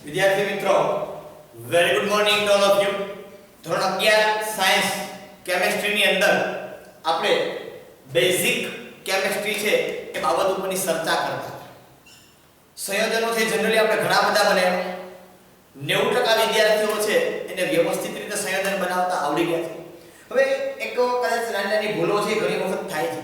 વિદ્યાર્થી મિત્રો, very good morning to all of you. ધોરણ 11 સાયન્સ કેમેસ્ટ્રી ની અંદર આપણે બેઝિક કેમેસ્ટ્રી છે એ બાબત ઉપરની ચર્ચા કરતા. સંયોજનો છે જનરલી આપણે ઘણા બધા બનાવ્યા. 90% વિદ્યાર્થીઓ છે એને વ્યવસ્થિત રીતે સંયોજન બનાવતા આવડી ગયા છે. હવે એક કદાચ નાની ભૂલો છે ઘણી વખત થાય છે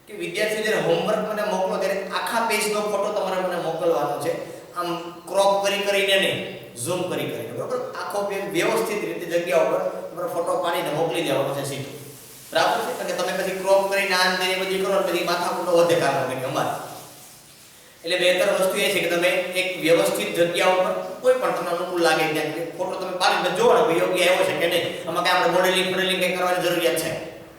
કે વિદ્યાર્થીઓ જ્યારે હોમવર્ક મને મોકલો ત્યારે આખા પેજનો ફોટો તમારે મને મોકલવાનો છે. આમ ક્રોપ કરીને નહીં, ઝૂમ કરીને, બરોબર? આખો પેજ વ્યવસ્થિત રીતે જગ્યા ઉપર તમારો ફોટો પાડીને મોકલી દેવાનો છે સીધો, બરાબર છે? કારણ કે તમે પછી ક્રોપ કરીને આન તેને બધી કરો ને પછી માથાકૂટો વધે કારણે કે અમારે. એટલે બહેતર વસ્તુ એ છે કે તમે એક વ્યવસ્થિત જગ્યા ઉપર કોઈ પણ તમને અનુકૂળ લાગે ત્યાં ફોટો તમે પાડીને જોવો ને યોગ્ય આવ્યો છે કે નહીં. આમાં કઈ આપણે મોડેલિંગ કઈ કરવાની જરૂરિયાત છે,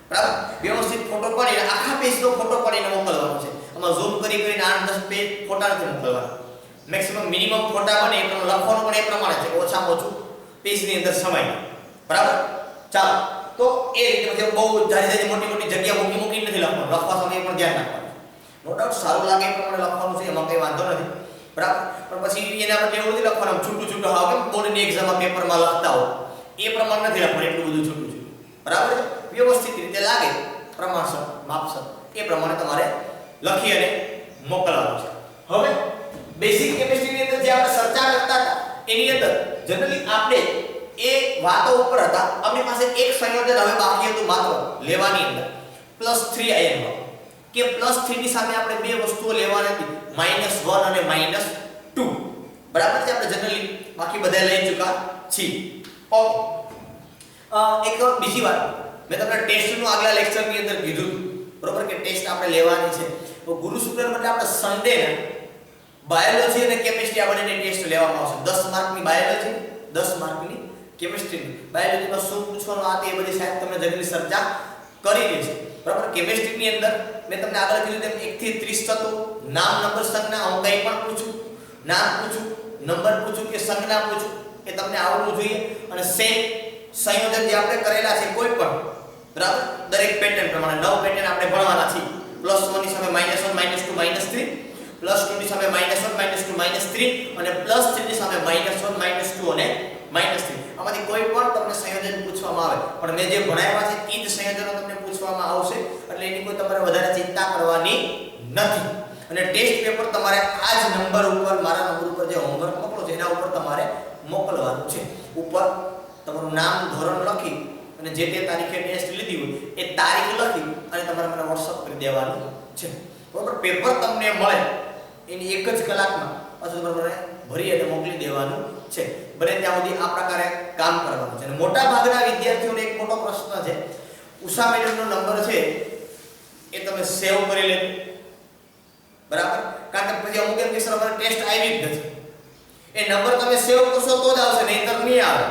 બરાબર? વ્યવસ્થિત ફોટો પાડીને આખા પેજનો ફોટો પાડીને મોકલવાનો છે. આમાં ઝૂમ કરીને 8-10 પેજ ફોટા નથી મોકલવાના. મેક્સિમમ મિનિમમ ફોટા બને એ લખવાનું પણ એ પ્રમાણે છે કે ઓછામાં ઓછું પેજની અંદર સમય, બરાબર? ચાલો, તો એ રીતે બહુ જાજી મોટી જગ્યા મૂકી નથી લખવાનું. લખવા સમયે પણ ધ્યાન રાખવાનું. નો ડાઉટ સારું લાગે એ પ્રમાણે લખવાનું છે, એમાં કંઈ વાંધો નથી, બરાબર? પણ પછી એના પર એવું નથી લખવાનું છૂટું હાવ કેમ બોર્ડની એક્ઝામમાં પેપરમાં લખતા હો એ પ્રમાણે નથી લખવાનું. એટલું બધું છૂટું, બરાબર? વ્યવસ્થિત રીતે લાગે પ્રમાણસર માપસર એ પ્રમાણે તમારે લખી અને મોકલવાનું છે. હવે બેઝિક કેમિસ્ટ્રીની અંદર જે આપણે ચર્ચા કરતા હતા એની અંદર જનરલી આપણે એ વાતો ઉપર હતા. આપણી પાસે એક સંયોજન હવે બાકી હતું માત્ર લેવાની અંદર +3 આયન માં કે +3 ની સામે આપણે બે વસ્તુઓ લેવાની હતી, -1 અને -2, બરાબર છે? આપણે જનરલી બાકી બધા લઈ ચૂકા છીએ. ઓકે, એક બીજી વાત મેં તમને ટેસ્ટનું આગલા લેક્ચરની અંદર કીધું હતું, બરોબર? કે ટેસ્ટ આપણે લેવાની છે. તો ગુરુ શુક્ર માટે આપણે સન્ડે ને બાયોલોજી અને કેમિસ્ટ્રી આ બંનેની ટેસ્ટ લેવામાં આવશે. 10 માર્કની બાયોલોજી, 10 માર્કની કેમિસ્ટ્રી. બાયોલોજીમાં શું પૂછવાનું આ તે એ બધી સાહેબ તમને જનરલી ચર્ચા કરી દે છે, બરાબર? કેમિસ્ટ્રીની અંદર મેં તમને આગળ કીધું તેમ 1 થી 30 તત્વો, નામ, નંબર, સંજ્ઞા, હું કંઈ પણ પૂછું, નામ પૂછું, નંબર પૂછું કે સંજ્ઞા પૂછું એ તમને આવડવું જોઈએ. અને સેમ સંયોજન જે આપણે કરેલા છે કોઈ પણ, બરાબર? દરેક પેટર્ન પ્રમાણે 9 પેટર્ન આપણે ભણવાના છે. +1 ની સામે -1 -2 -3, +2 ની સામે -1 -2 -3 અને +3 ની સામે -1 -2 અને -3. આમાંથી કોઈ પણ તમને સંયોજન પૂછવામાં આવે પણ મેં જે ભણાવ્યા છે એ જ સંયોજનો તમને પૂછવામાં આવશે. એટલે એની કોઈ તમારે વધારે ચિંતા કરવાની નથી. અને ટેસ્ટ પેપર તમારે આ જ નંબર ઉપર, મારા નંબર ઉપર જે હોમવર્ક મોકલો છે એના ઉપર તમારે મોકલવાનું છે. ઉપર તમારું નામ, ધોરણ લખી અને જે તે તારીખે ટેસ્ટ લીધી હોય એ તારીખ લખી અને તમારે મને WhatsApp કરી દેવાનું છે, બરોબર? પેપર તમને મળે એની 1 જ કલાકમાં પાછું તમારે ભરી અને મોકલી દેવાનું છે. બને ત્યાં સુધી આ પ્રકારે કામ કરવાનું છે. અને મોટા ભાગના વિદ્યાર્થીઓને એક મોટો પ્રશ્ન છે, ઉષા મેડમનો નંબર છે એ તમે સેવ કરી લેજો, બરાબર? કારણ કે પછી અમુક એમ કે સર અમારે ટેસ્ટ આવી જ નથી. એ નંબર તમે સેવ કરશો તો જ આવશે, નહીંતર નહીં આવે.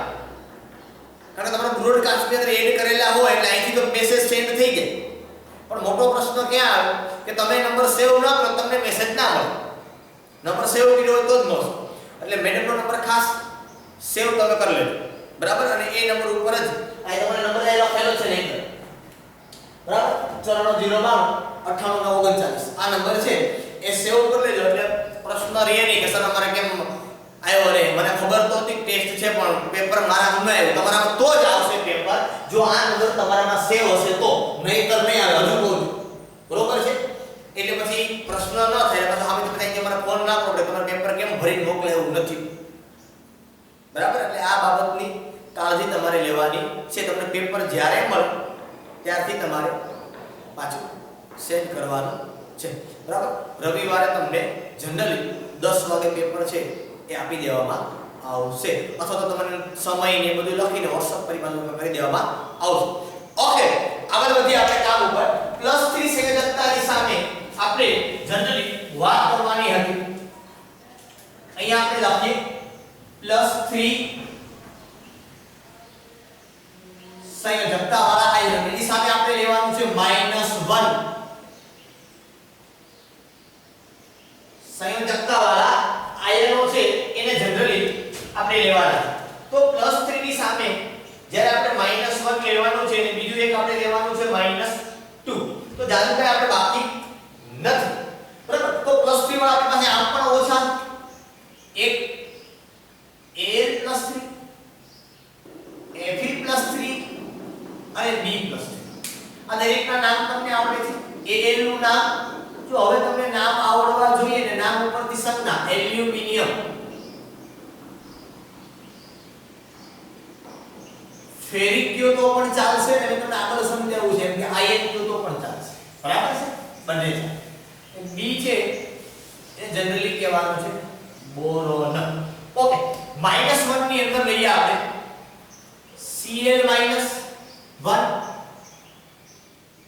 કારણ કે તમારા બ્રોડકાસ્ટની અંદર એડ કરેલા હોય એટલે અહીંથી તો મેસેજ સેન્ડ થઈ જાય. પણ મોટો પ્રશ્ન ક્યાં આવે કે તમે નંબર સેવ ન કરો તમને મેસેજ ના મળે. નંબર સેવ કર્યો હોય તો જ મળશે. એટલે મેડમનો નંબર ખાસ સેવ તમે કરી લેજો, બરાબર? અને એ નંબર ઉપર જ આ તમારો નંબર લખેલો છે ને, બરાબર? 94095939 આ નંબર છે એ સેવ કરી લેજો. એટલે પ્રશ્ન રહે નહીં કે સર અમારે કેમ આવ્યો રે, મને ખબર તો હતી ટેસ્ટ છે પણ પેપર મારા ન આવ્યું. તમારામાં તો જ આવશે પેપર જો આ નંબર તમારામાં સેવ હશે તો, નહીંતર નહીં આવે. હજુ કહું છું, બરોબર છે? એટલે પછી પ્રશ્ન ન થાય પછી સામે બધા કે મારા ફોન ના પકડે, તમારું પેપર કેમ ભરીને મોકલે એવું નથી, બરાબર? એટલે આ બાબતની કાળજી તમારે લેવાની છે. તમને પેપર જ્યારે મળે ત્યારથી તમારે પાછું સેન્ડ કરવાનું છે, બરાબર? રવિવારે તમને જનરલી 10 વાગે પેપર છે એ આપી દેવામાં આવશે, અથવા તો તમને સમય ને બધું લખીને WhatsApp પર કરી દેવામાં આવશે. ઓકે, આગળ વધીએ આપણે કામ ઉપર. +3 સંયોજકતાની સામે આપણે જનરલી વાત કરવાની હતી. અહીંયા આપણે લખીએ +3 સંયોજકતા વાળા આયન. એની સામે આપણે લેવાનું છે -1 સંયોજકતા વાળા આયનો છે એને જનરલી આપણે લેવાના. તો +3 ની સામે જ્યારે આપણે -1 લેવાનું છે અને બીજું એક આપણે લેવાનું છે -2, તો જાણો કે આપણે બાકી નથી, બરાબર? તો +3 વાળા આપણી પાસે આમ પણ ઓછા 1 Al નું નામ જો હવે તમને નામ આવડવા જોઈએ ને નામ ઉપરથી સંજ્ઞા એલ્યુમિનિયમ ફેરિક કયો તો પણ ચાલશે ને મેં તમને આગળ સમજાવ્યું છે કે આયન કયો તો પણ ચાલશે બરાબર છે બંને છે બી છે એ જનરલી કહેવાનું છે બોરોન ઓકે -1 ની અંદર લઈએ આપણે Cl - 1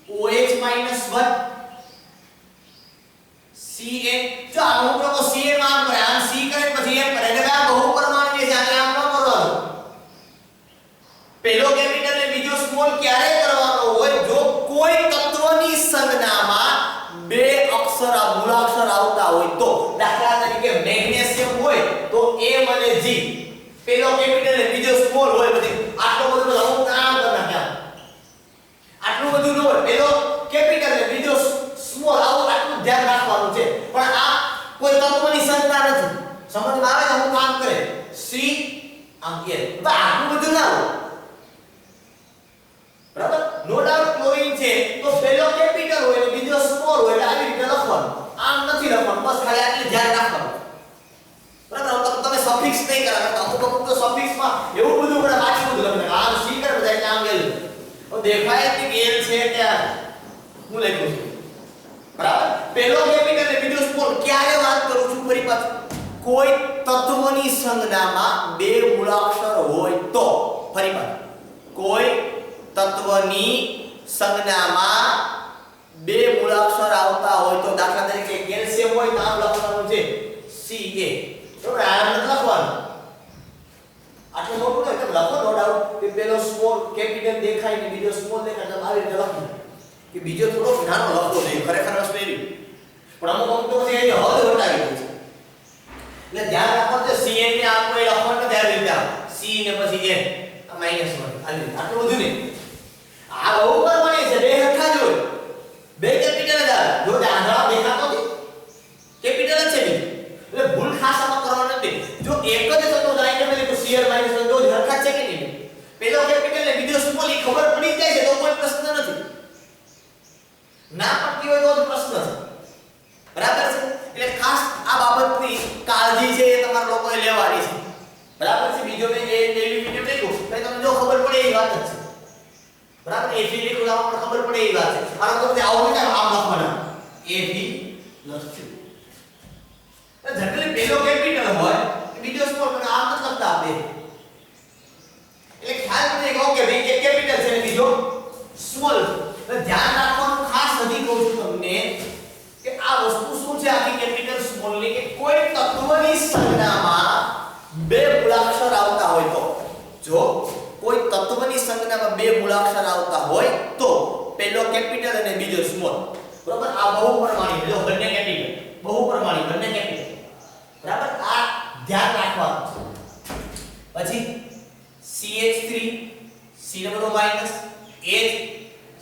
OH - 1 Cn જો અમુક લોકો Cn માં કરે આ C કરે પછી એમ કરે એટલે આ બહુ પરમાણુ છે આને આમ ન કરવાનું પેલો કેપિટલ ને બીજો સ્મોલ ક્યારે કરવાનો હોય જો કોઈ તત્વની સંજ્ઞામાં બે અક્ષર મૂળાક્ષર આવતા હોય તો દાખલા તરીકે મેગ્નેશિયમ હોય તો M અને G પેલો કેપિટલ ને બીજો સ્મોલ હોય પછી આટલો બધો અમુક નામ કરી નાખ્યા આટલું બધું ન હોય પેલો કેપિટલ ને બીજો સ્મોલ આવું આટલું ધ્યાન રાખવાનું છે પણ આ કોઈ તત્વની સંજ્ઞા નથી સમજમાં આવે ને હું કામ કરે C આમ કે તો આટલું બધું ના હોય બરાબર નો ડાઉટ ક્લોરીન છે તો પેલો કેપિટલ હોય ને બીજો સ્મોલ હોય એટલે આવી રીતે લખવાનું આમ નથી લખવાનું બસ ખાલી આટલું ધ્યાન રાખવાનું બરાબર તો તમે સફિક્સ નહીં કરા અમુક તો સફિક્સમાં એવું બધું કરે બાકી બધું લખે આમ C કરે બધા એટલે આમ ગેલ તો દેખાય કે ગેલ છે કે હું લખું છું બરાબર પેલો કેપિટલ ને બીજો સ્મોલ ક્યારે વાત કરું છું ફરી પાછું કોઈ તત્વની સંજ્ઞામાં બે મૂળાક્ષર હોય તો ફરી પાછું કોઈ તત્વની સંજ્ઞામાં બે મૂળાક્ષર આવતા હોય તો દાખલા તરીકે કેલ્શિયમ હોય તો આમ લખવાનું છે Ca તો આમ નથી લખવાનું આટલું મોટું નહીં તમે લખો નો ડાઉટ કે પેલો સ્મોલ કેપિટલ દેખાય ને બીજો સ્મોલ દેખાય તો આવી રીતે લખો કે બીજો થોડો નાનો લખવો જોઈએ ખરેખર વસ્તુ એવી પણ અમુક તો પછી એ હદ વટાવી દે છે એટલે ધ્યાન રાખો કે Cn ને આમ કોઈ લખવાનું નથી આવી રીતે C ને પછી N આ -1 આટલું બધું નહીં આ બહુ પરમાણુ છે બે હરખા જ હોય બે કેપિટલ જ આવે જો આંધળા દેખાતો નથી કેપિટલ જ છે એટલે ભૂલ ખાસ આમાં કરવાનું નથી જો એક જ હતો લાઈન તમે લીધું Cl - 1 તો હરખા છે કે નહીં પેલો કેપિટલ ને બીજો સ્મોલ એ ખબર પડી જાય છે તો કોઈ પ્રશ્ન નથી ના પડતી હોય તો જ પ્રશ્ન છે બરાબર છે એટલે ખાસ આ બાબતની કાળજી છે એ તમારા લોકોએ લેવાની છે બરાબર છે બીજો મેં એ એલ્યુમિનિયમ લખ્યું તો તમને જો ખબર પડે એ વાત જ છે બરાબર એ ફી લખ્યું તો આપણને ખબર પડે એ વાત છે આ તો તે આવું ને આમ લખવાના એ ફી લખ્યું તો જનરલી પેલો કેપિટલ હોય બીજો સ્મોલ પણ આમ નથી લખતા આપણે એટલે ખ્યાલ મને કહો કે ભાઈ એક કેપિટલ છે ને બીજો સ્મોલ તો ધ્યાન રાખવાનું ખાસ હજી કહું છું તમને કે આ વસ્તુ શું છે આખી કેપિટલ સ્મોલ ની કે કોઈ તત્વની સંજ્ઞામાં બે મૂળાક્ષર આવતા હોય તો જો કોઈ તત્વની સંજ્ઞામાં બે મૂળાક્ષર આવતા હોય તો પેલો કેપિટલ અને બીજો સ્મોલ બરાબર આ બહુપરમાણુ જો બંને કેપિટલ બહુપરમાણુ બંને કેપિટલ બરાબર આ ધ્યાન રાખવાનું પછી CH3 C double O minus H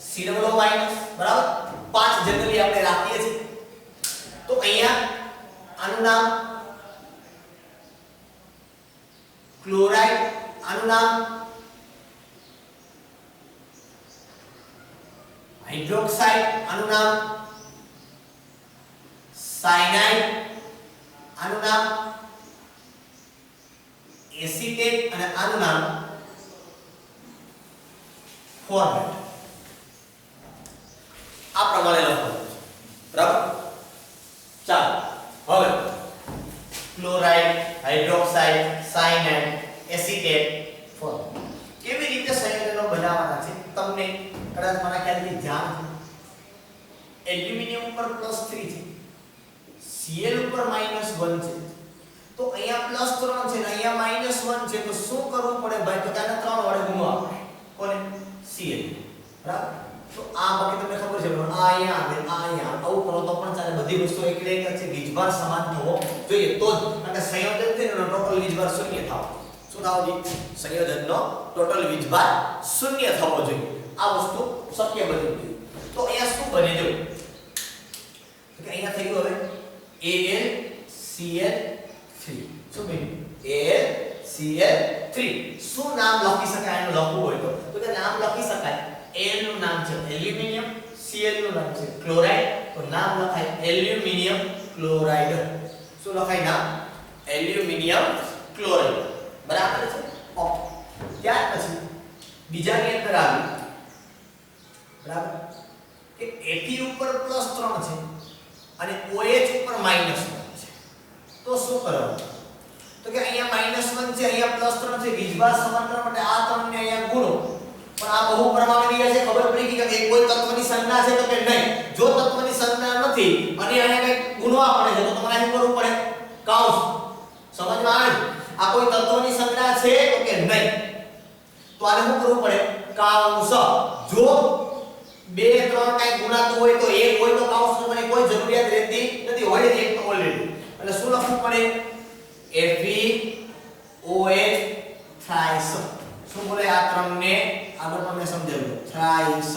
C double O minus બરાબર પાંચ જનરલી આપણે રાખીએ છીએ તો અહીંયા આનું નામ ક્લોરાઇડ આનું નામ હાઇડ્રોક્સાઇડ આનું નામ સાયનાઇડ આનું નામ એસિટેટ અને આનું નામ ફોર્મેટ આ પ્રમાણે લખવાનું છે બરાબર ચાલો હવે chloride hydroxide cyanide acetate format કેવી રીતે સંયોજનો બનાવવાના છે તમને કદાચ મારા ખ્યાલથી ધ્યાન છે એલ્યુમિનિયમ ઉપર +3 છે Cl ઉપર -1 છે તો અહીંયા +3 છે ને અહીંયા -1 છે તો શું કરવું પડે ભાઈ તો આને 3 વડે ગુણવા પડે કોને Cl બરાબર તો આ બાકી તમને ખબર છે આ અહીંયા આવે આ અહીંયા આવું કરો તો પણ ચાલે બધી વસ્તુ એકડે એક છે વીજભાર સમાન થવો જોઈએ તો જ અને સંયોજન થઈને ટોટલ વીજભાર શૂન્ય થાવ શું થાવ જી સંયોજનનો ટોટલ વીજભાર શૂન્ય થવો જોઈએ આ વસ્તુ શક્ય બનવી જોઈએ તો અહીંયા શું બને જો કે અહીંયા થઈ ગયું હવે AlCl3 શું બન્યું AlCl3 શું નામ લખી શકાય એનું લખવું હોય તો કે નામ લખી શકાય Al નું નામ છે એલ્યુમિનિયમ C Cl નું નામ છે ક્લોરાઇડ, તો નામ લખાય એલ્યુમિનિયમ ક્લોરાઇડ. શું લખાય નામ? Aluminium chloride. બરાબર છે. ઓકે. ત્યાર પછી બીજાની અંદર આવી, બરાબર, કે Fe ઉપર +3 છે અને OH ઉપર -1 છે. તો શું કરવાનું? તો કે અહીંયા -1 છે, અહીંયા +3 છે, વીજભાર સમાન કરવા માટે આ ત્રણને અહીંયા ગુણો. પણ આ બહુપરમાણુય છે, ખબર પડી કે કોઈ તત્વની સંજ્ઞા છે તો કે નહીં. જો તત્વની સંજ્ઞા નથી અને અહીંયા કઈ ગુણવા પડે છે તો તમારે શું કરવું પડે? કૌંસ. સમજમાં આવે? આ કોઈ તત્વની સંજ્ઞા છે તો કે નહીં, તો આને શું કરવું પડે? કૌંસ. જો 2 3 કઈ ગુણાતું હોય તો 1 હોય તો કૌંસ કરવાની કોઈ જરૂરિયાત રહેતી નથી, હોય જ એક તો ઓલરેડી. એટલે શું લખવું પડે? FeOH thrice. શું બોલે આ ત્રણને આગળ તમને સમજાવ્યું, થ્રાઇસ.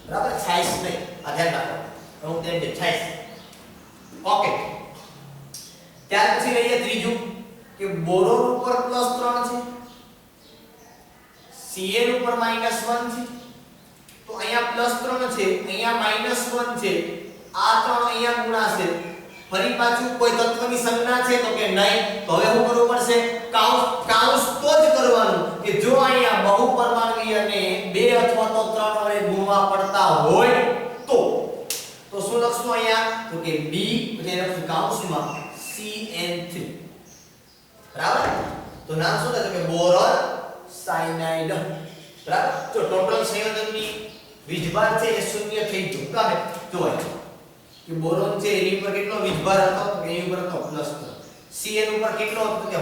બરાબર, થ્રાઇસ નહીં, આ ધ્યાન રાખો. હું તેમ કે થ્રાઇસ. ઓકે. ત્યાર પછી લઈએ ત્રીજું કે બોરોન ઉપર +3 છે, Cl ઉપર -1 છે. તો અહીંયા +3 છે, અહીંયા -1 છે, આ ત્રણ અહીંયા ગુણાશે. ફરી પાછું કોઈ તત્વની સંજ્ઞા છે તો કે નહીં. તો હવે શું કરવું પડશે? કૌંસ. કૌંસ તો જ કરવાનું કે જો અહીંયા બહુપરમાણુયને 2 અથવા તો 3 વડે ગુણવા પડતા હોય તો શું લખશું અહીંયા? તો કે B એટલે લખશું કૌંસમાં CN3. બરાબર. તો નામ શું થશે? કે બોરોન સાયનાઇડ. બરાબર. તો ટોટલ સંયોજનની વીજભાર છે એ શૂન્ય થઈ ગયું. કામે જોવાય કે બોરોન છે એની ઉપર કેટલો વીજભાર હતો? તો એની ઉપર હતો +3. Cn ઉપર કેટલો હતો? કે -1.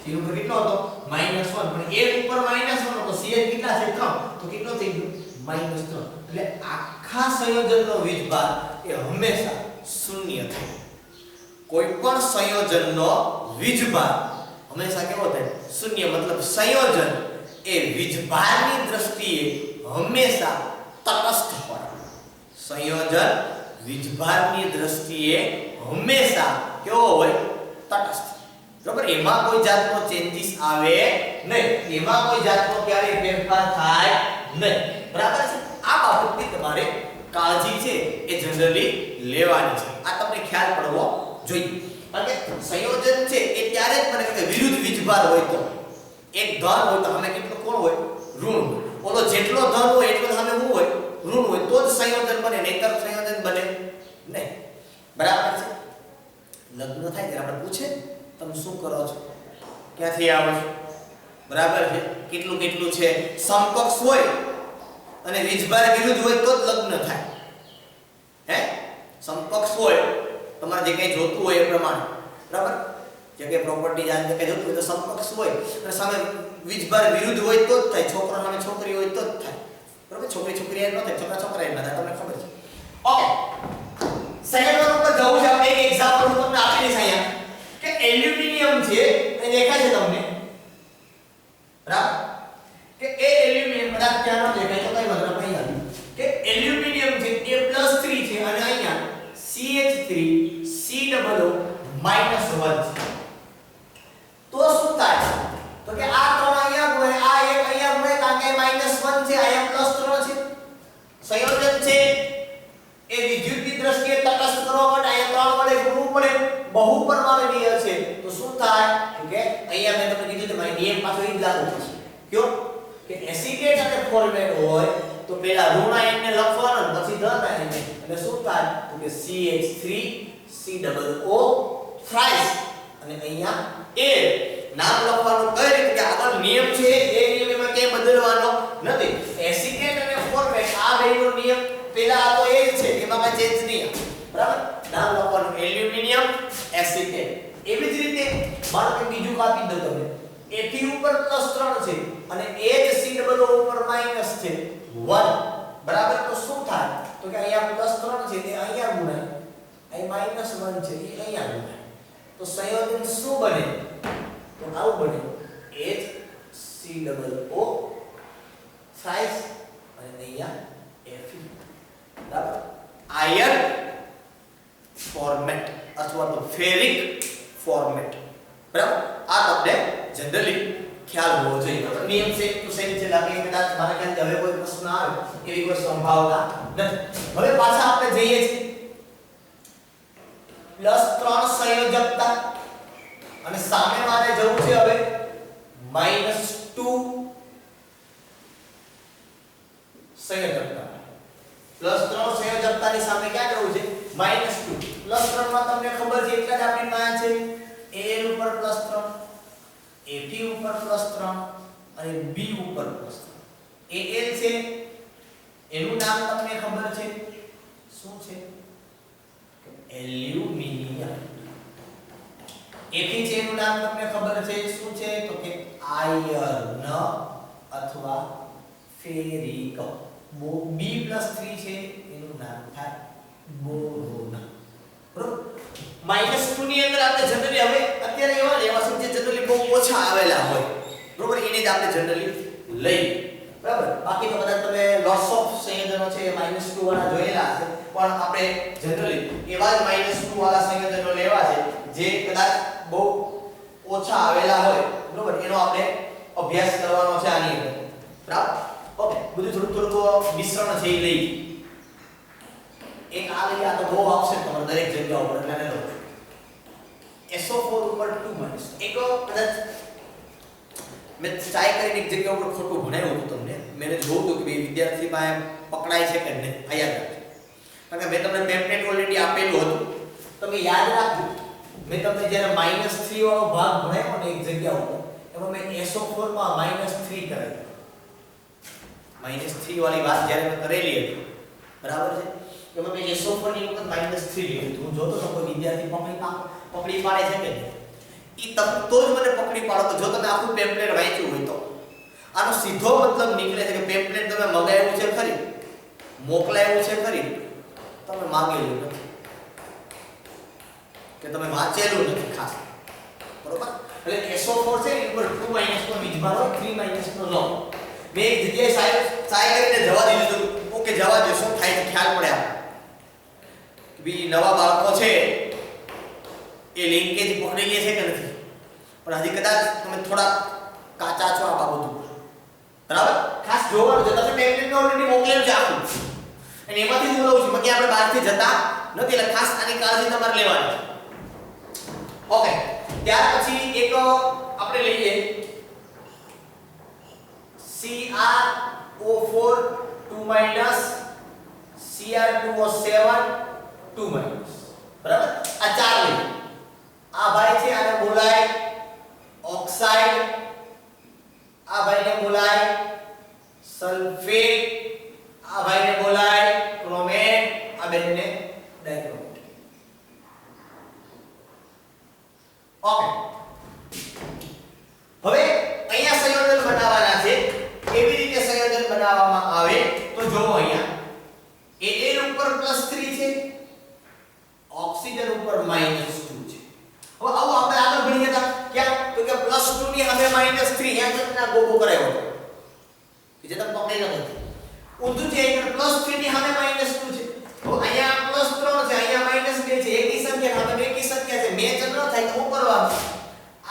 Cn ઉપર કેટલો હતો? -1. પણ એક ઉપર -1 હતો, Cn કેટલા છે? 3. તો કેટલો થઈ ગયો? -3. એટલે આખા સંયોજનનો વીજભાર એ હંમેશા શૂન્ય થાય. કોઈ પણ સંયોજનનો વીજભાર હંમેશા કેવો થાય? શૂન્ય. મતલબ સંયોજન એ વીજભારની દ્રષ્ટિએ હંમેશા તટસ્થ હોય. સંયોજન વીજભારની દ્રષ્ટિએ હંમેશા કેવો હોય? તટસ્થ. બરાબર. એમાં કોઈ જાતનો ચેન્જીસ આવે નહીં, એમાં કોઈ જાતનો ક્યારેય ફેરફાર થાય નહીં. બરાબર છે. આ બાબતની તમારે કાળજી છે એ જનરલી લેવાની છે. આ તમને ખ્યાલ પડવો જોઈએ. કારણ કે સંયોજન છે એ ત્યારે જ બને કે વિરુદ્ધ વીજભાર હોય તો. એક ધન હોય તો સામે કેટલો કોણ હોય? ઋણ. ઓલો જેટલો ધન હોય એટલો સામે શું હોય? ઋણ હોય. તો જ સંયોજન બને, નહીંતર સંયોજન બને નહીં. બરાબર છે. લગ્ન થાય ત્યારે આપણે પૂછે તમે શું કરો છો, ક્યાંથી આવો છો, બરાબર છે, કેટલું કેટલું છે. સમકક્ષ હોય અને વીજભાર વિરુદ્ધ હોય તો જ લગ્ન થાય. હે, સમકક્ષ હોય તમારે જે કંઈ જોતું હોય એ પ્રમાણે, બરાબર, જે કંઈ પ્રોપર્ટી જાન જે કંઈ જોતું હોય તો સમકક્ષ હોય અને સામે વીજભાર વિરુદ્ધ હોય તો જ થાય. છોકરો સામે છોકરી હોય તો જ થાય. બરાબર. છોકરી છોકરી એ ન થાય, છોકરા છોકરા એ ન થાય. તમને ખબર છે. ઓકે. સંયોજન ઉપર જવું છે. આપણે એક એક્ઝામ્પલ હું તમને આપી દઈશ અહીંયા કે એલ્યુમિનિયમ છે એ દેખાય છે તમને, બરાબર, કે એ એલ્યુમિનિયમ કદાચ ત્યાં ન દેખાય તો કઈ વાંધો નહીં. કે એલ્યુમિનિયમ છે એ +3 છે અને અહીંયા CH3COO -1 છે. તો શું થાય? તો કે આ ત્રણ અહીંયા ગુણે, આ એક અહીંયા ગુણે, કારણ કે -1 છે, અહીંયા +3 છે. સંયોજન છે એ વિદ્યુતની દ્રષ્ટિએ તટસ્થ કરવા માટે અહીંયા 3 વડે ગુણવું પડે. બહુપરમાણુય છે તો શું થાય? કે અહીંયા મેં તમને કીધું કે મારી નિયમ પાછો એ જ લાગુ થશે. કયો? કે એસિટેટ અને ફોર્મેટ હોય તો પહેલા ઋણ આયનને લખવાનો પછી ધન આયનને. એટલે શું થાય? તો કે CH3COO થ્રાઇસ અને અહીંયા A નામ લખવાનું કઈ રીતે કે આગળ નિયમ છે એ નિયમમાં કે બદલવાનો નથી. એસિટેટ અને ફોર્મેટ આ બેનો નિયમ પહેલા આ તો એ જ છે, એમાં કઈ ચેન્જ નહીં. બરાબર. નામ લખવાનું એલ્યુમિનિયમ એસિટેટ. એવી જ રીતે માનો કે બીજું કાપી દઉં તમને. Fe ઉપર +3 છે અને HCOO ઉપર -1. બરાબર. તો શું થાય? તો કે અહીંયા +3 છે તે અહીંયા ગુણાય, અહીં -1 છે એ અહીંયા ગુણાય. તો સંયોજન શું બને? તો આવું બને. HCOO થ્રાઇસ અને અહીંયા Fe. બરાબર. આયન ફોર્મેટ અથવા તો ફેરિક ફોર્મેટ. બરાબર. આ તમને જનરલી ખ્યાલ હોવો જોઈએ બરાબર નિયમ સેમ ટુ સેમ છે લાગે કદાચ મારા ખ્યાલથી હવે કોઈ પ્રશ્ન આવે એવી કોઈ સંભાવના નથી હવે પાછા આપણે જઈએ છીએ +3 સંયોજકતા અને સામે મારે જવું છે હવે -2 સંયોજકતા +3 સંયોજકતાની સામે ક્યાં જવું છે -2 +3 માં તમને ખબર છે એટલા જ આપણી પાસે છે AL ઉપર +3 AP ઉપર +3 અને B ઉપર +3 AL છે એનું નામ તમને ખબર છે શું છે એલ્યુમિનિયમ AP છે એનું નામ તમને ખબર છે શું છે તો કે આયર્ન અથવા ફેરિક B+3 છે એનું નામ થાય બોરોન બરોબર -2 ની અંદર આપણે જનરલી હવે અત્યારે એવા શબ્દ જે જનરલી બહુ ઓછા આવેલા હોય બરોબર એને જ આપણે જનરલી લઈ બરાબર બાકી તો કદાચ તમે લોટ્સ ઓફ સંયોજનો છે -2 વાળા જોયેલા હશે પણ આપણે જનરલી એવા જ -2 વાળા સંયોજનો લેવા છે જે કદાચ બહુ ઓછા આવેલા હોય બરોબર એનો આપણે અભ્યાસ કરવાનો છે આની અંદર બરાબર ઓકે બધું થોડું મિશ્રણ છે એ લઈ એક આ લઈ આ તો બહુ આવશે તમારે દરેક જગ્યા ઉપર એટલે લો SO4 ઉપર 2 એક કદાચ મેં ટ્રાય કરીને એક જગ્યા ઉપર ખોટું ભણાવ્યું હતું તમને મેં જોયું હતું કે બે વિદ્યાર્થીમાં એમ પકડાય છે કે નહીં આ યાદ રાખજો કારણ કે મેં તમને પેમ્પલેટ ઓલરેડી આપેલું હતું તમે યાદ રાખજો મેં તમને જ્યારે -3 વાળો ભાગ ભણાવ્યો ને એક જગ્યા ઉપર એમાં મેં SO4 માં -3 કરાવ્યું -3 વાળી વાત જ્યારે મેં કરેલી હતી બરાબર છે એમાં મેં SO4 ની વખત -3 લીધું હું જોતો તો કોઈ વિદ્યાર્થી પકડી પાડે છે કે નહીં ઈ તમ તો જ મને પકડી પાડો તો જો તમે આખું પેમ્પલેટ વાંચ્યું હોય તો આનો સીધો મતલબ નીકળે છે કે પેમ્પલેટ તમે મગાવ્યું છે ખરી મોકલાવ્યું છે ખરી તમે માંગેલું નથી કે તમે વાંચેલું નથી ખાસ બરોબર એટલે SO4 છે એની ઉપર 2 નો વીજભાર હોય 3 નો લો મેં એક જગ્યાએ સાહેબ ટ્રાય કરીને જવા દીધું ઓકે જવા દે શું થાય છે ખ્યાલ પડે આપ કે ભઈ નવા બાળકો છે એ લિંકેજ પકડી લે છે કે નથી પણ હજી કદાચ તમે થોડા કાચા છો આ બાબત ઉપર બરાબર ખાસ જોવાનું છે તમે પેમ્પલેટ ઓલરેડી મોકલેલું છે આખું અને એમાંથી હું લઉં છું બાકી આપણે બહારથી જતા નથી એટલે ખાસ આની કાળજી તમારે લેવાની છે ઓકે ત્યાર પછી એક આપણે લઈએ CrO4 2 Cr2O7 2 બરાબર આ ચાર લઈએ આ ભાઈ છે આને બોલાય ઓક્સાઇડ આ ભાઈને બોલાય સલ્ફેટ આ ભાઈને બોલાય ક્રોમેટ આ બેને ડાઇક્રોમેટ ઓકે હવે અહીંયા સંયોજન બનાવવાના છે કેવી રીતે સંયોજન બનાવવામાં આવે તો જો અહીંયા Al ઉપર +3 છે ઓક્સિજન ઉપર -2 છે હવે આવું આપણે આગળ ભણીએ હતા ક્યાં તો કે +2 ની સામે -3 અહીંયા તમને ગોગો કરાયો કે જે તમે પકડી ન હતી ઊંધું છે અહીંયા +3 ની સામે -2 છે તો અહીંયા +3 છે અહીંયા -2 છે એકી સંખ્યા સામે બેકી સંખ્યા છે મેચ ન થાય તો શું કરવાનું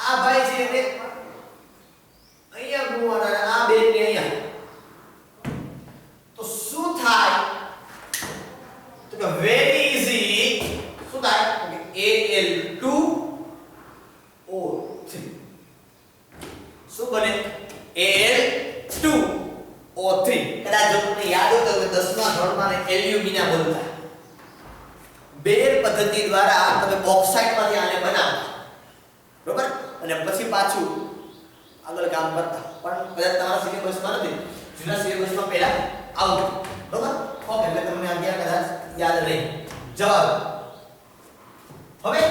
આ ભાઈ છે એને અહીંયા ગુણવાના આ બે ને અહીંયા તો શું થાય તો કે વેરી ઈઝી શું થાય કે Al2O3 શું બને Al2O3 કદાચ જો તમને યાદ હોય તો 10મા ધોરણમાં એલ્યુમિના બોલતા બેર પદ્ધતિ દ્વારા તમે બોક્સાઇટમાંથી આને બનાવતા બરોબર અને પછી પાછું આગળ કામ કરતા પણ કદાચ તમારા સિલેબસમાં નથી જૂના સિલેબસમાં પહેલા આવું બરોબર ઓકે એટલે તમને આગળ કદાચ યાદ રહે જવાબ હવે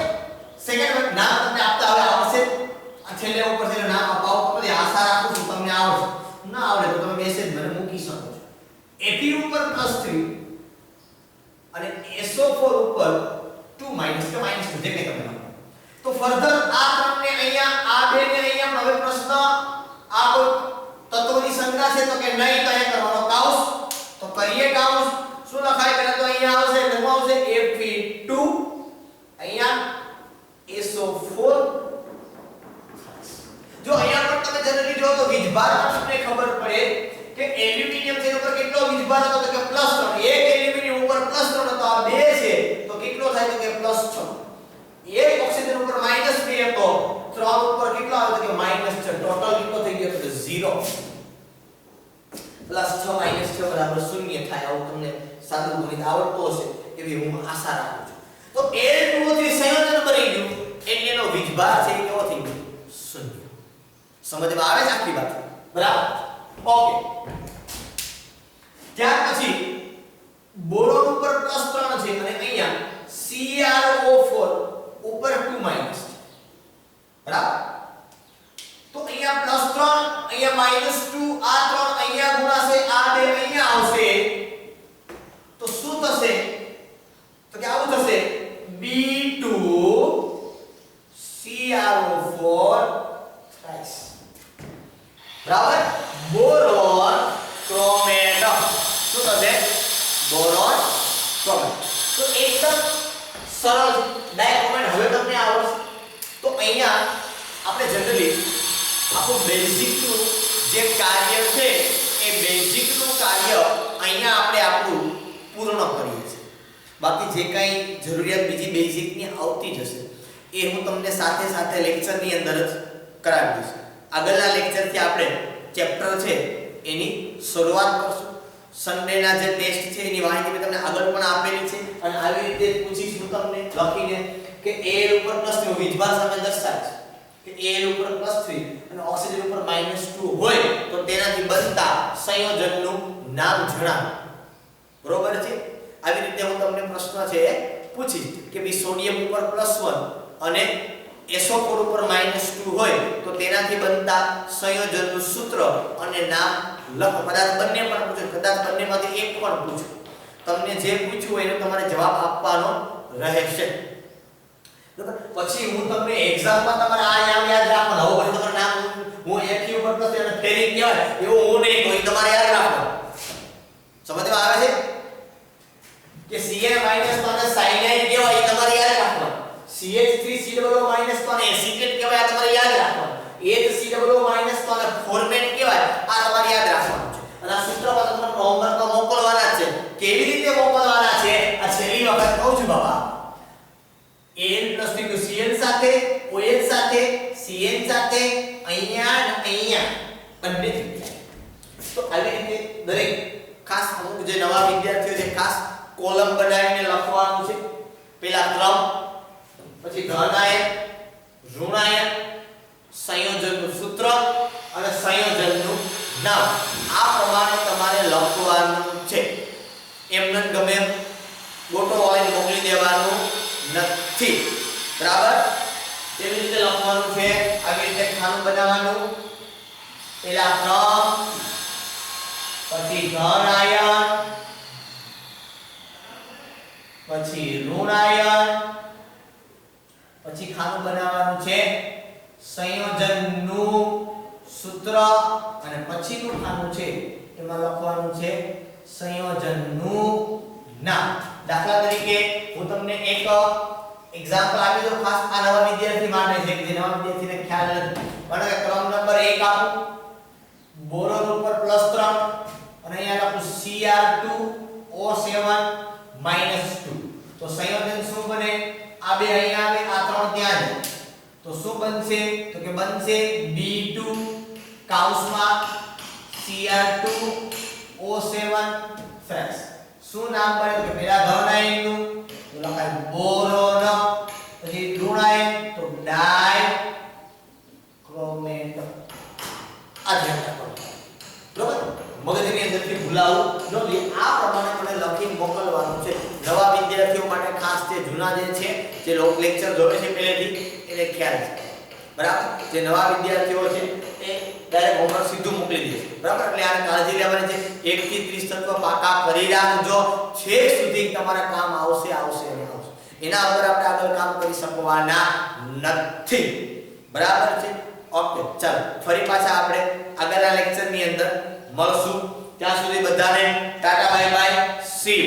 સેકન્ડ નામ તમને આપતા હવે આવશે આ છેલ્લે ઉપર છે નામ અપાવો પછી આશા રાખું છું તમને આવડશે ના આવડે તો તમે મેસેજ મને મૂકી શકો છો Ap ઉપર +3 અને SO4 ઉપર 2 કે -2 જે કંઈ તમે તો ફર્ધર આ તમને અહીંયા આ બે ને અહીંયા હવે પ્રશ્ન આ કોઈ તત્વોની સંખ્યા છે તો કે નહીં તો અહીંયા કરવાનો કાઉસ તો કરીએ કાઉસ શું લખાય પહેલા તો અહીંયા આવશે લખવા આવશે Fe2 અહીંયા SO4 જો અહીંયા પણ તમે જનરલી જો વીજભાર તમને ખબર પડે કે એલ્યુમિનિયમ છે એના ઉપર કેટલો વીજભાર હતો તો કે +3 એક એલ્યુમિનિયમ ઉપર +3 હતો આ 2 છે તો કેટલો થાય તો કે +6 એક ઓક્સિજન ઉપર -2 હતો 3 ઉપર કેટલો આવે તો કે -6 ટોટલ કેટલો થઈ ગયો તો 0 +6 -6 બરાબર 0 થાય આવું તમને સાદું ગણિત આવડતો હશે એવી હું આશા રાખું છું તો Al2O3 સંયોજન બની ગયું એટલે એનો વીજભાર છે એ કેવો થઈ ગયો 0 સમજમાં આવે છે આખી વાત બરાબર ઓકે ત્યાર પછી બોરોન ઉપર +3 છે અને અહીંયા CrO4 ઉપર 2 માઈનસ બરાબર તો અહીંયા +3 અહીંયા -2 આ 3 અહીંયા ગુણાશે આ 2 અહીંયા આવશે તો શું થશે તો કે આવું થશે B2 CrO4 થ્રાઇસ બરાબર બોરોન ક્રોમેટ શું થશે બોરોન ક્રોમેટ તો એકદમ સરળ ડાયાગ્રામ હવે તમને આવડશે તો અહીંયા આપણે જનરલી આપણું બેઝિકનું જે કાર્ય છે એ બેઝિકનું કાર્ય અહીંયા આપણે આપણું પૂર્ણ કરીએ છીએ બાકી જે કંઈ જરૂરિયાત બીજી બેઝિકની આવતી જશે એ હું તમને સાથે સાથે લેક્ચરની અંદર જ કરાવી દઈશ આગળના લેક્ચરથી આપણે ચેપ્ટર છે એની શરૂઆત કરશું સન્ડેના જે ટેસ્ટ છે એની માહિતી મેં તમને આગળ પણ આપેલી છે અને આવી રીતે પૂછીશ હું તમને લખીને કે Al ઉપર +3 વીજભાર સામે દર્શાવે છે કે Al ઉપર +3 અને ઓક્સિજન ઉપર -2 હોય તો તેનાથી બનતા સંયોજનનું નામ જણાવો બરોબર છે આવી રીતે હું તમને પ્રશ્ન છે પૂછીશ કે ભઈ સોડિયમ ઉપર +1 અને SO4 ઉપર -2 હોય તો તેનાથી બનતા સંયોજનનું સૂત્ર અને નામ લખો કદાચ બંને પણ પૂછો કદાચ બંનેમાંથી એક પણ પૂછો તમને જે પૂછ્યું હોય એનો તમારે જવાબ આપવાનો રહેશે બરાબર પછી હું તમને એક્ઝામમાં તમારે આ યાદ રાખવાનું હવે પછી તમારું નામ હું Fe ઉપર + અને ફેરિક કહેવાય એવું હું નહીં કહું તમારે યાદ રાખવાનું સમજમાં આવે છે કે Ca- અને સાયનાઇડ કહેવાય એ તમારે યાદ રાખવાનું CH3COO- અને એસિટેટ કહેવાય આ તમારે યાદ રાખવાનું HCOO- અને ફોર્મેટ કહેવાય આ તમારે યાદ રાખવાનું છે અને આ સૂત્ર પાછા તમને હોમવર્કમાં મોકલવાના છે કેવી રીતે મોકલવાના છે આ છેલ્લી વખત કહું છું બાબા Al+3 Cl સાથે OH સાથે Cn સાથે અહીંયા અને અહીંયા બંને જગ્યાએ તો આવી રીતે દરેક ખાસ અમુક જે નવા વિદ્યાર્થીઓ છે ખાસ કોલમ બનાવીને લખવાનું છે પેલા ક્રમ પછી ધનાયન ઋણાયન સંયોજનનું સૂત્ર અને સંયોજનનું નામ આ પ્રમાણે તમારે લખવાનું છે એમને ગમે એમ ગોટો વાળીને મોકલી દેવાનું નથી બરાબર કેવી રીતે લખવાનું છે આવી રીતે ખાનું બનાવવાનું પેલા ક્રમ પછી ધનાયન પછી ઋણાયન પછી ખાનું બનાવવાનું છે સંયોજનનું સૂત્ર અને પછીનું ખાનું છે એમાં લખવાનું છે સંયોજનનું નામ દાખલા તરીકે હું તમને એક એક્ઝામ્પલ આપી દઉં ખાસ આ નવા વિદ્યાર્થી માટે છે કે જે નવા વિદ્યાર્થીને ખ્યાલ નથી મને ક્રમ નંબર 1 આપો બોરોન ઉપર +3 અને અહીંયા લખું Cr2O7 -2 તો સંયોજન શું બને આ બે અહીંયા આવે આ 3 ત્યાં છે તો શું બનશે તો કે બનશે B2 કૌંસમાં Cr2O7 ફ્રેશ શું નામ બને તો કે પેલા ધનાયનનું તો લખાય બોરોન પછી ઋણાયન તો ડાય ક્રોમેટ આ ધ્યાન રાખવાનું બરોબર મગજની અંદરથી ભૂલાવું ન જોઈએ આ પ્રમાણે મને લખી મોકલવાનું છે નવા વિદ્યાર્થીઓ માટે ખાસ જે જૂના જે છે જે લેક્ચર જોવે છે પહેલેથી એને ખ્યાલ છે બરાબર જે નવા વિદ્યાર્થીઓ છે એ ડાયરેક્ટ હોમવર્ક સીધું મોકલી દે છે બરાબર એટલે આને કાળજી લેવાની છે 1 થી 30 તત્વ પાકા કરી રાખજો છેક સુધી તમારા કામ આવશે અને આવશે એના ઉપર આપણે આગળ કામ કરી શકવાના નથી બરાબર છે ઓકે ચાલો ફરી પાછા આપણે આગળના લેક્ચરની અંદર મળશું ત્યાં સુધી બધાને ટાટા બાય બાય સી